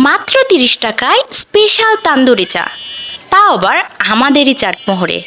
মাত্র ৩০ টাকায় স্পেশাল তান্দুরি চা, তাও আবার আমাদেরই চাটমোহরে।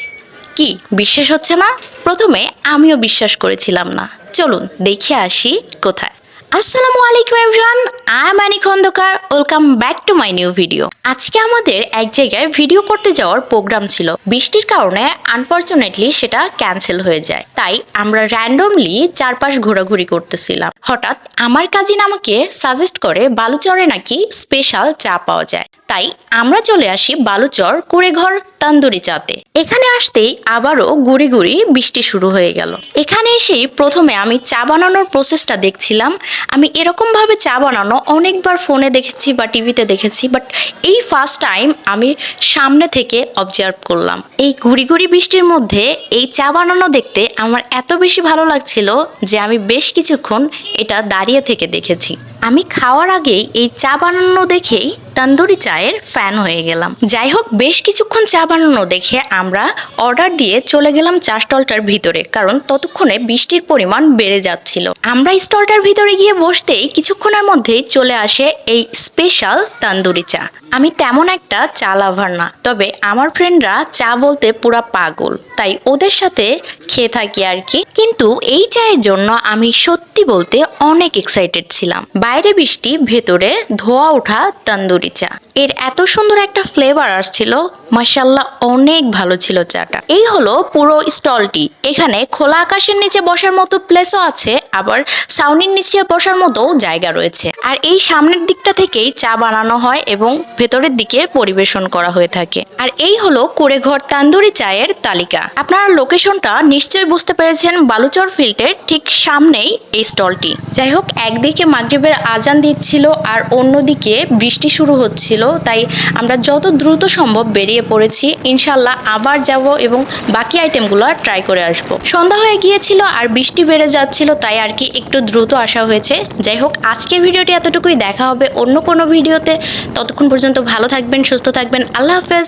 কি বিশ্বাস হচ্ছে না? প্রথমে আমিও বিশ্বাস করেছিলাম না। চলুন দেখে আসি কোথায়। আসসালামু আলাইকুম everyone, I am Ani Khandakar. Welcome back to my new video. আজকে আমাদের এক জায়গায় ভিডিও করতে যাওয়ার প্রোগ্রাম ছিল, বৃষ্টির কারণে আনফরচুনেটলি সেটা ক্যান্সেল হয়ে যায়। তাই আমরা র্যান্ডমলি চারপাশ ঘোরাঘুরি করতেছিলাম। হঠাৎ আমার কাজিন আমাকে সাজেস্ট করে বালুচরে নাকি স্পেশাল চা পাওয়া যায়। তাই আমরা চলে আসি বালুচর কুড়েঘর তান্দুরি চাতে। এখানে আসতেই আবারও গুড়ি গুড়ি বৃষ্টি শুরু হয়ে গেল। এখানে এসেই প্রথমে আমি চা বানানোর প্রসেসটা দেখছিলাম। আমি এরকম ভাবে চা বানানো অনেকবার ফোনে দেখেছি বা টিভিতে দেখেছি, বাট এই ফার্স্ট টাইম আমি সামনে থেকে অবজার্ভ করলাম। এই গুড়ি গুড়ি বৃষ্টির মধ্যে এই চা বানানো দেখতে আমার এত বেশি ভালো লাগছিল যে আমি বেশ কিছুক্ষণ এটা দাঁড়িয়ে থেকে দেখেছি। আমি খাওয়ার আগেই এই চা বানানো দেখেই তন্দুরি চায়ের ফ্যান হয়ে গেলাম। যাই হোক, বেশ কিছুক্ষণ চা বানানো দেখে আমরা অর্ডার দিয়ে চলে গেলাম চা স্টলটার ভিতরে, কারণ ততক্ষণে বৃষ্টির পরিমাণ বেড়ে যাচ্ছিল। আমরা স্টলটার ভিতরে গিয়ে বসতেই কিছুক্ষণের মধ্যেই চলে আসে এই স্পেশাল তন্দুরি চা। আমি তেমন একটা চা লাভার না, তবে আমার ফ্রেন্ডরা চা বলতে পুরা পাগল, তাই ওদের সাথে খেয়ে থাকি আর কি। কিন্তু এই চায়ের জন্য আমি সত্যি বলতে অনেক এক্সাইটেড ছিলাম। বাইরে বৃষ্টি, ভেতরে ধোয়া ওঠা তন্দুরি চা, এর এত সুন্দর একটা ফ্লেভার আসছিল, মাশাআল্লাহ অনেক ভালো ছিল চাটা। এই হলো পুরো স্টলটি। এখানে খোলা আকাশের নিচে বসার মতো প্লেসও আছে, আবার ছাউনির নিচে বসার মতো জায়গা রয়েছে। আর এই সামনের দিকটা থেকেই চা বানানো হয় এবং ভেতরের দিকে পরিবেশন করা হয়ে থাকে। আর এই হলো কুড়েঘর তান্দুরি চায়ের তালিকা। আপনারা লোকেশনটা নিশ্চয়ই বুঝতে পেরেছেন, বালুচর ফিল্ডের ঠিক সামনেই এই স্টলটি। যাই হোক, একদিকে মাগরিবের আজান দিচ্ছিল আর অন্যদিকে বৃষ্টি শুরু হচ্ছিল, তাই আমরা যত দ্রুত সম্ভব বেরিয়ে পড়েছি। ইনশাল্লাহ আবার যাব এবং বাকি আইটেমগুলো ট্রাই করে আসব। সন্ধ্যা হয়ে গিয়েছিল আর বৃষ্টি বেড়ে যাচ্ছিল, তাই আর কি একটু দ্রুত আসা হয়েছে। যাই হোক, আজকের ভিডিওটি এতটুকুই। দেখা হবে অন্য কোনো ভিডিওতে। ততক্ষণ পর্যন্ত ভালো থাকবেন, সুস্থ থাকবেন। আল্লাহ হাফেজ।